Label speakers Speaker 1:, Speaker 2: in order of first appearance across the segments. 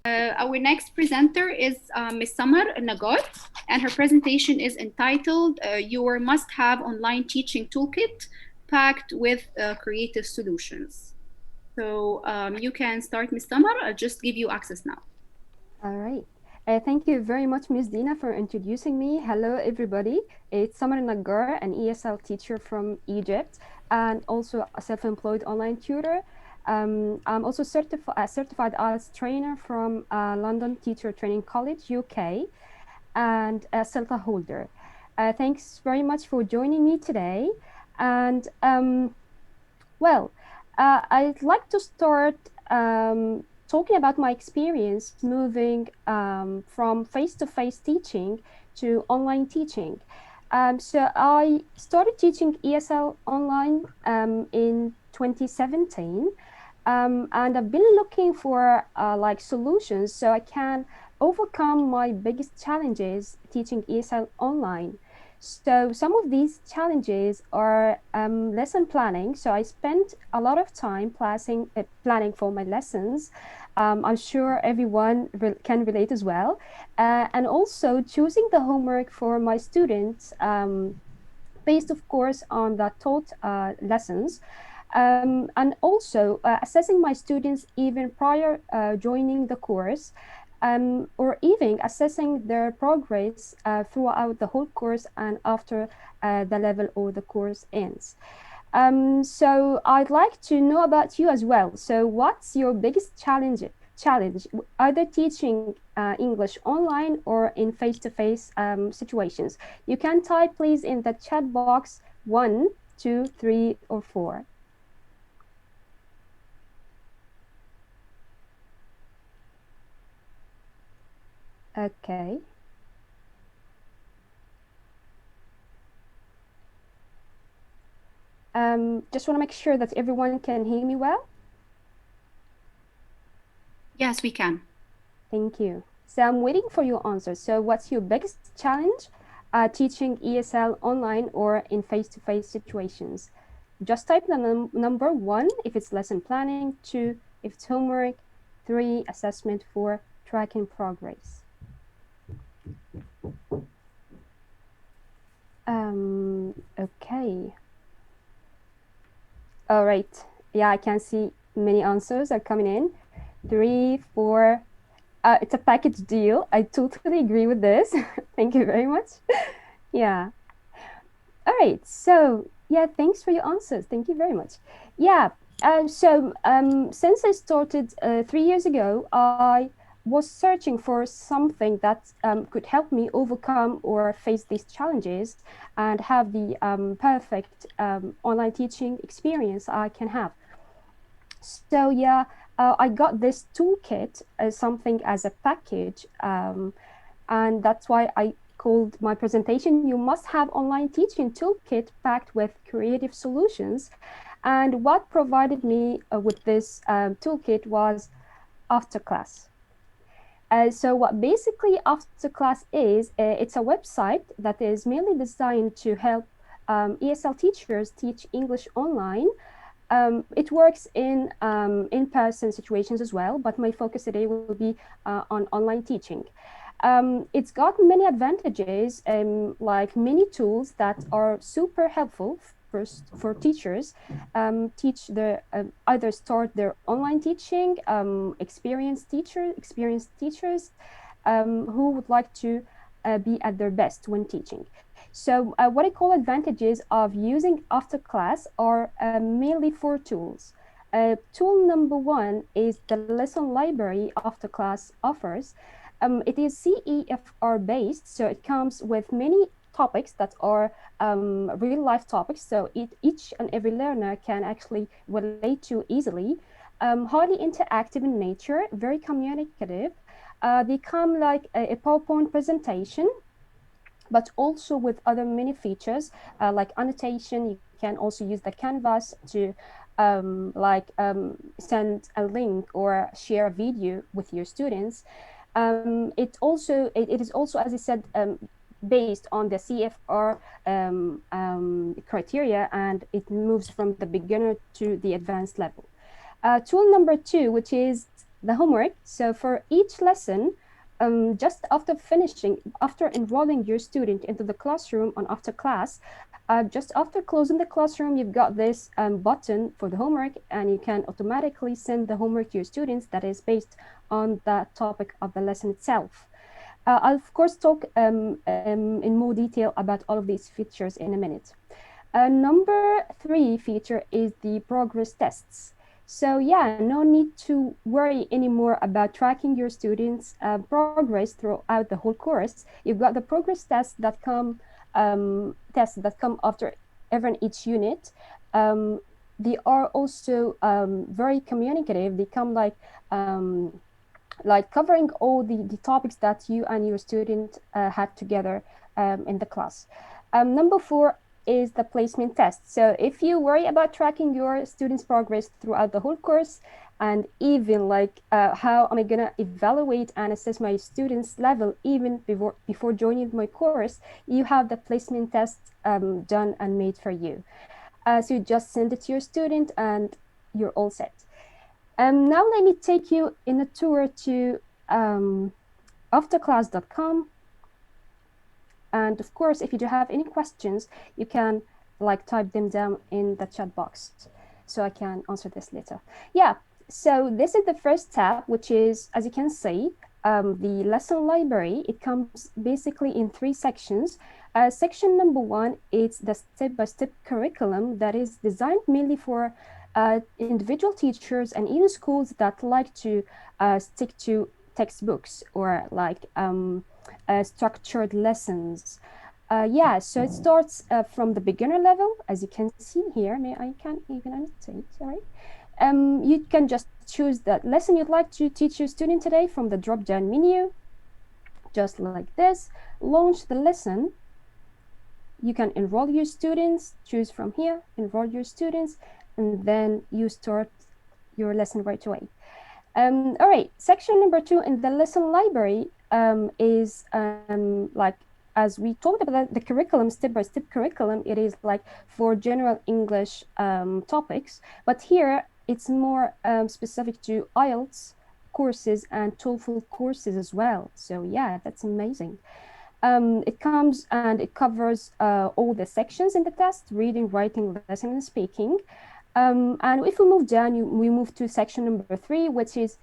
Speaker 1: Our next presenter is Ms. Summer Nagot, and her presentation is entitled Your Must-Have Online Teaching Toolkit Packed with Creative Solutions. So you can start, Ms. Summer. I'll just give you access now.
Speaker 2: All right. Thank you very much, Ms. Dina, for introducing me. Hello, everybody. It's Summer Nagar, an ESL teacher from Egypt, and also a self-employed online tutor. I'm also certified as trainer from London Teacher Training College, UK, and a CELTA holder. Thanks very much for joining me today. And well, I'd like to start talking about my experience moving from face-to-face teaching to online teaching. So I started teaching ESL online in 2017, and I've been looking for like solutions so I can overcome my biggest challenges teaching ESL online. So some of these challenges are lesson planning. So I spent a lot of time planning for my lessons. I'm sure everyone can relate as well. And also choosing the homework for my students, based, of course, on the taught lessons. And also assessing my students even prior joining the course, or even assessing their progress throughout the whole course and after the level or the course ends. So I'd like to know about you as well. So what's your biggest challenge, either teaching English online or in face-to-face situations? You can type please in the chat box 1, 2, 3, or 4. Okay. Just want to make sure that everyone can hear me well.
Speaker 1: Yes, we can.
Speaker 2: Thank you. So I'm waiting for your answer. So what's your biggest challenge teaching ESL online or in face-to-face situations? Just type the number 1 if it's lesson planning, 2 if it's homework, 3 assessment, 4 tracking progress. Okay. All right. Yeah, I can see many answers are coming in. 3, 4. It's a package deal. I totally agree with this. Thank you very much. Yeah. All right. So, yeah, thanks for your answers. Thank you very much. Yeah. Since I started 3 years ago, I was searching for something that could help me overcome or face these challenges and have the perfect online teaching experience I can have. So yeah, I got this toolkit as something as a package, and that's why I called my presentation "You Must Have Online Teaching Toolkit Packed with Creative Solutions." And what provided me with this toolkit was Off2Class. So what basically Off2Class is, it's a website that is mainly designed to help ESL teachers teach English online. It works in-person situations as well, but my focus today will be on online teaching. It's got many advantages, like many tools that are super helpful for teachers. Teach their either start their online teaching, experienced teachers who would like to be at their best when teaching. So what I call advantages of using Off2Class are mainly 4 tools. Tool number 1 is the lesson library Off2Class offers. It is CEFR based, so it comes with many topics that are real life topics, so each and every learner can actually relate to easily. Highly interactive in nature, very communicative. They come like a PowerPoint presentation, but also with other many features like annotation. You can also use the canvas to send a link or share a video with your students. It is also, as I said, based on the CFR criteria, and it moves from the beginner to the advanced level. Tool number 2, which is the homework. So for each lesson, just after enrolling your student into the classroom on after class, just after closing the classroom, you've got this button for the homework, and you can automatically send the homework to your students that is based on the topic of the lesson itself. I'll of course talk in more detail about all of these features in a minute. Number three feature is the progress tests. So yeah, no need to worry anymore about tracking your students' progress throughout the whole course. You've got the progress tests that come after every each unit. Um, they are also very communicative. They come like covering all the topics that you and your student had together in the class. Number four is the placement test. So if you worry about tracking your students' progress throughout the whole course, and even like how am I gonna evaluate and assess my students' level even before joining my course, you have the placement test done and made for you. So you just send it to your student and you're all set. Now let me take you in a tour to Off2Class.com. And of course, if you do have any questions, you can like type them down in the chat box so I can answer this later. Yeah, so this is the first tab, which is, as you can see, the lesson library. It comes basically in three sections. Section number one, it's the step-by-step curriculum that is designed mainly for individual teachers and even schools that like to stick to textbooks or like structured lessons. Yeah, so it starts from the beginner level, as you can see here. I can even annotate, sorry. You can just choose the lesson you'd like to teach your student today from the drop-down menu, just like this. Launch the lesson. You can enroll your students, choose from here, enroll your students, and then you start your lesson right away. All right, section number two in the lesson library is like, as we talked about the curriculum, step-by-step curriculum, it is like for general English topics, but here it's more specific to IELTS courses and TOEFL courses as well. So yeah, that's amazing. It comes and it covers all the sections in the test: reading, writing, listening, and speaking. And if we move down, we move to section number three, which is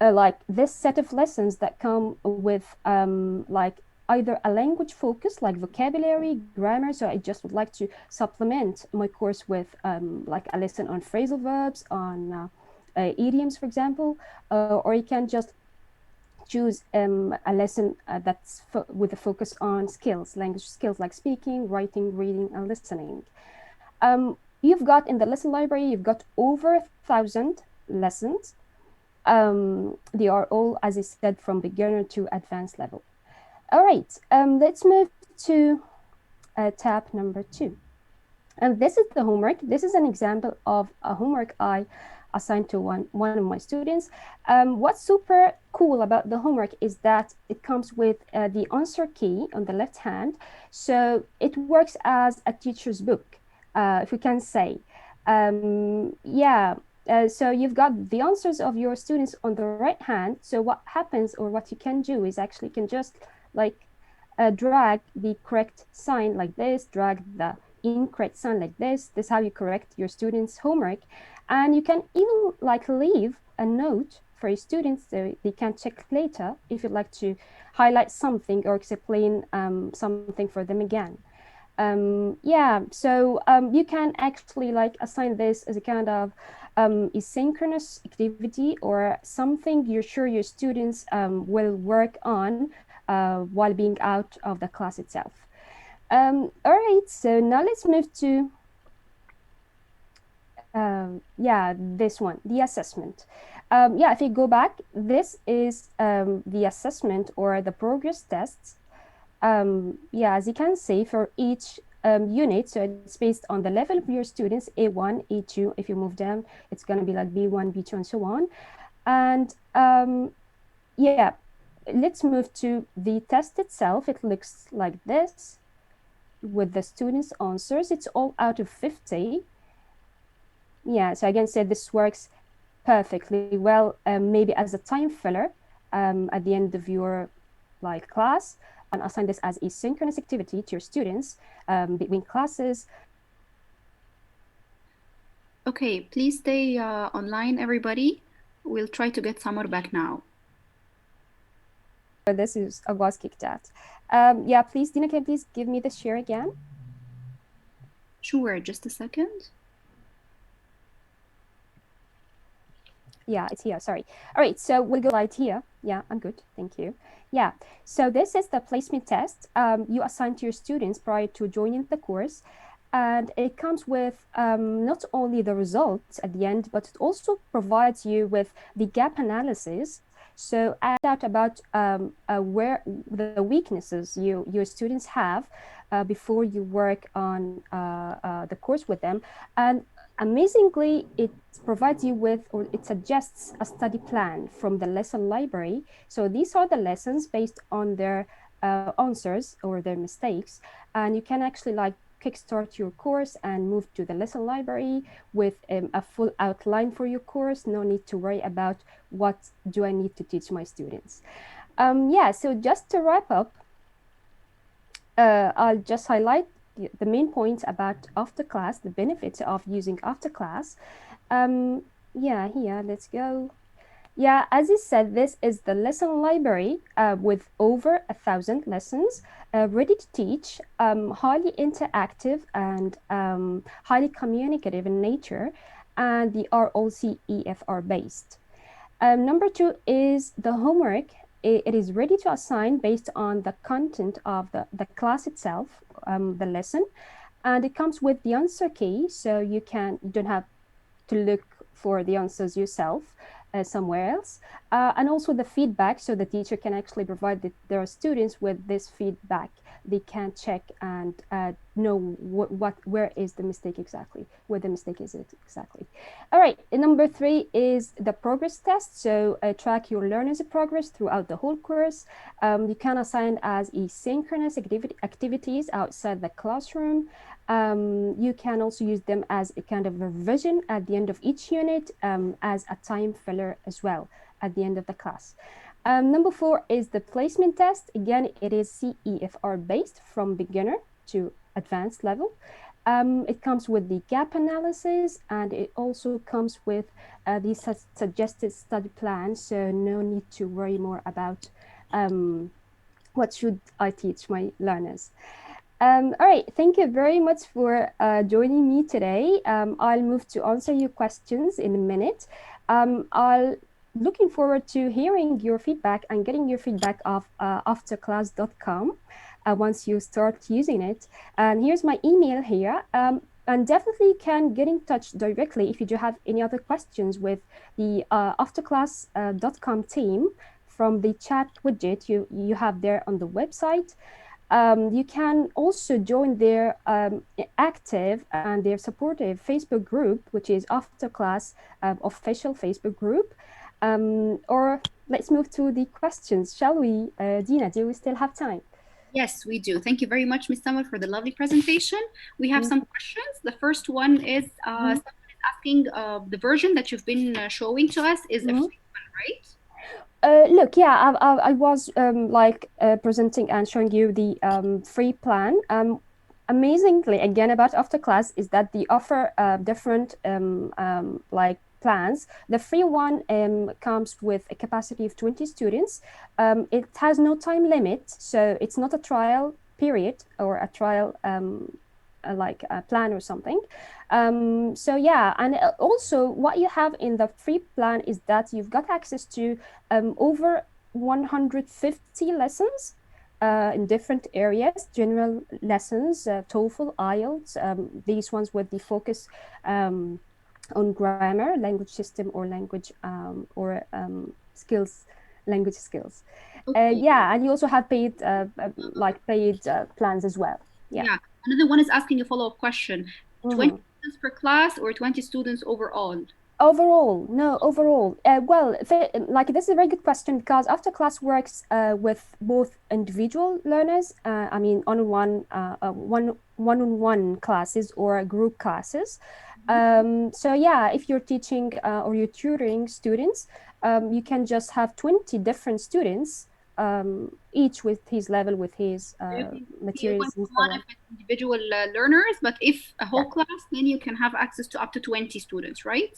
Speaker 2: like this set of lessons that come with like either a language focus like vocabulary, grammar. So I just would like to supplement my course with like a lesson on phrasal verbs, on idioms, for example, or you can just choose a lesson that's with a focus on skills, language skills like speaking, writing, reading, and listening. You've got in the lesson library, you've got over 1,000 lessons. They are all, as I said, from beginner to advanced level. All right, let's move to tab number two. And this is the homework. This is an example of a homework I assigned to one of my students. What's super cool about the homework is that it comes with the answer key on the left hand. So it works as a teacher's book, if we can say. Yeah, so you've got the answers of your students on the right hand. So what happens, or what you can do, is actually you can just like drag the correct sign like this, drag the incorrect sign like this. This is how you correct your students' homework. And you can even like leave a note for your students so they can check later if you'd like to highlight something or explain something for them again. Yeah, so you can actually like assign this as a kind of asynchronous activity or something you're sure your students will work on while being out of the class itself. All right, so now let's move to yeah, this one, the assessment. Yeah, if you go back, this is the assessment or the progress tests. Yeah, as you can see, for each unit, so it's based on the level of your students, A1, A2. If you move down, it's going to be like B1, B2, and so on. And yeah, let's move to the test itself. It looks like this with the students' answers. It's all out of 50. Yeah, so again, said this works Perfectly. Well, maybe as a time filler at the end of your like class, you can assign this as a synchronous activity to your students between classes.
Speaker 1: Okay, please stay online, everybody. We'll try to get Summer back now.
Speaker 2: So this is I was kicked out. Yeah, please, Dina, can you please give me the share again?
Speaker 1: Sure, just a second.
Speaker 2: Yeah, it's here. Sorry. All right, so we'll go right here. Yeah, I'm good. Thank you. Yeah, so this is the placement test you assign to your students prior to joining the course. And it comes with not only the results at the end, but it also provides you with the gap analysis. So out about where the weaknesses your students have before you work on the course with them. And amazingly, it provides you with, or it suggests a study plan from the lesson library. So these are the lessons based on their answers or their mistakes. And you can actually like kickstart your course and move to the lesson library with a full outline for your course. No need to worry about what do I need to teach my students. Yeah, so just to wrap up, I'll just highlight the main points about Off2Class, the benefits of using Off2Class. Yeah, here, let's go. Yeah, as you said, this is the lesson library with over 1,000 lessons ready to teach, highly interactive and highly communicative in nature, and they are also EFR based. Number two is the homework. It is ready to assign based on the content of the class itself, the lesson, and it comes with the answer key, so you don't have to look for the answers yourself somewhere else. And also the feedback, so the teacher can actually provide their students with this feedback. They can check and know where is the mistake exactly, where the mistake is exactly. All right, number three is the progress test. So track your learners' progress throughout the whole course. You can assign as asynchronous activities outside the classroom. You can also use them as a kind of revision at the end of each unit as a time filler as well at the end of the class. Number four is the placement test. Again, it is CEFR based from beginner to advanced level. It comes with the gap analysis and it also comes with the suggested study plan. So no need to worry more about what should I teach my learners. All right, thank you very much for joining me today. I'll move to answer your questions in a minute. I'll looking forward to hearing your feedback and getting your feedback of afterclass.com once you start using it. And here's my email here. And definitely can get in touch directly if you do have any other questions with the afterclass.com team from the chat widget you have there on the website. You can also join their active and their supportive Facebook group, which is Off2Class official Facebook group. Or let's move to the questions, shall we? Dina, do we still have time?
Speaker 1: Yes, we do. Thank you very much, Ms. Summer, for the lovely presentation. We have some questions. The first one is
Speaker 2: Mm-hmm.
Speaker 1: someone is asking the version that you've been showing to us is a
Speaker 2: Mm-hmm.
Speaker 1: free one, right?
Speaker 2: Look, yeah, I was like presenting and showing you the free plan. Amazingly, again, about Off2Class is that they offer different like plans. The free one comes with a capacity of 20 students. It has no time limit, so it's not a trial period or a trial like a plan or something. So yeah, and also what you have in the free plan is that you've got access to over 150 lessons in different areas, general lessons, TOEFL, IELTS, these ones with the focus on grammar, language system, or language skills, language skills.
Speaker 1: Okay.
Speaker 2: Yeah, and you also have paid like paid plans as well. Yeah.
Speaker 1: Yeah. Another one is asking a follow-up question. 20
Speaker 2: Mhm.
Speaker 1: students per class or 20 students overall?
Speaker 2: Overall, no, overall. Well, like this is a very good question because After Class works with both individual learners, I mean, on one-on-one classes or group classes. So yeah, if you're teaching or you're tutoring students, you can just have 20 different students, each with his level, with his
Speaker 1: You can see
Speaker 2: materials and so
Speaker 1: one-to-one
Speaker 2: on.
Speaker 1: if it's individual learners, but if a
Speaker 2: Yeah.
Speaker 1: whole class, then you can have access to up to 20 students, right?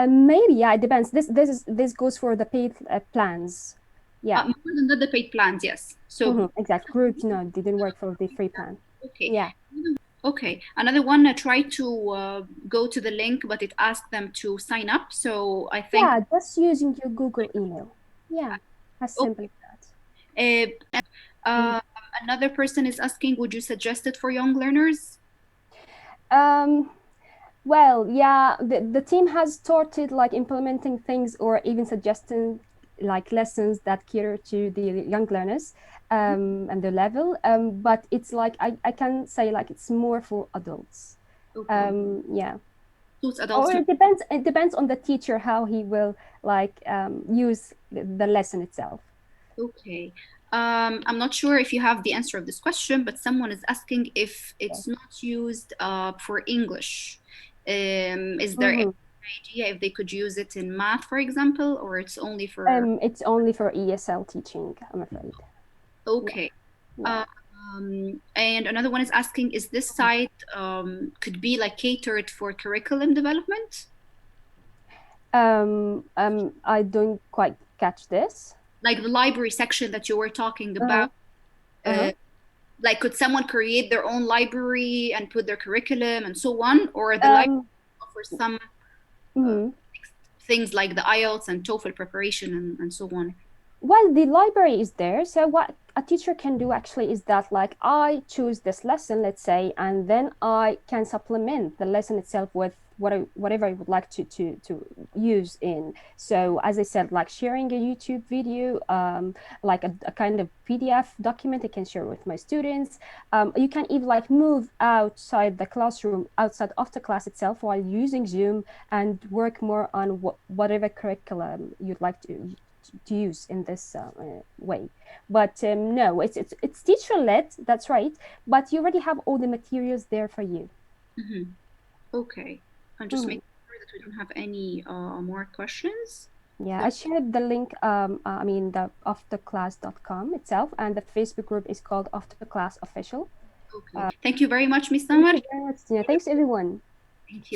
Speaker 2: Maybe, yeah, it depends. This goes for the paid plans. Yeah.
Speaker 1: More than that, the paid plans, yes. So,
Speaker 2: Exact. Groups, no, didn't work for the free plan.
Speaker 1: okay.
Speaker 2: Yeah.
Speaker 1: Okay. Another one, I tried to go to the link, but it asked them to sign up. So I think,
Speaker 2: Yeah, just using your Google email. Yeah, as simple
Speaker 1: okay.
Speaker 2: as that.
Speaker 1: And
Speaker 2: Mhm.
Speaker 1: another person is asking, would you suggest it for young learners?
Speaker 2: Um, well, yeah, the team has started like implementing things or even suggesting like lessons that cater to the young learners and the level. But it's like I can say like it's more for adults.
Speaker 1: Okay.
Speaker 2: Yeah.
Speaker 1: Suits adults.
Speaker 2: Or it depends on the teacher how he will like use the lesson itself.
Speaker 1: Okay. I'm not sure if you have the answer of this question, but someone is asking if
Speaker 2: Okay.
Speaker 1: it's not used for English. Is there any
Speaker 2: Mm-hmm.
Speaker 1: idea if they could use it in math, for example, or it's only for...
Speaker 2: It's only for ESL teaching, I'm afraid. Yeah,
Speaker 1: Okay.
Speaker 2: yeah.
Speaker 1: And another one is asking, is this site could be like catered for curriculum development?
Speaker 2: I don't quite catch this.
Speaker 1: Like the library section that you were talking
Speaker 2: Uh-huh.
Speaker 1: about.
Speaker 2: Uh-huh.
Speaker 1: Uh, like could someone create their own library and put their curriculum and so on, or the library
Speaker 2: Um,
Speaker 1: offers some uh,
Speaker 2: mhm.
Speaker 1: things like the IELTS and TOEFL preparation and so on?
Speaker 2: Well, the library is there. So what a teacher can do actually is that like I choose this lesson, let's say, and then I can supplement the lesson itself with whatever I would like to use in. So as I said, like sharing a YouTube video, like a kind of PDF document I can share with my students. You can even like move outside the classroom, outside of the class itself while using Zoom and work more on whatever curriculum you'd like to use in this way. But no, it's teacher led. That's right. But you already have all the materials there for you.
Speaker 1: Hmm. Okay, I'm just
Speaker 2: Mhm.
Speaker 1: making sure that we don't have any more questions.
Speaker 2: Yeah, I shared the link. I mean the off2class.com itself, and the Facebook group is called Off2Class Official.
Speaker 1: Okay, thank you very much, Miss
Speaker 2: Thank
Speaker 1: Samar.
Speaker 2: you very much, Tina. Thanks, everyone.
Speaker 1: Thank you.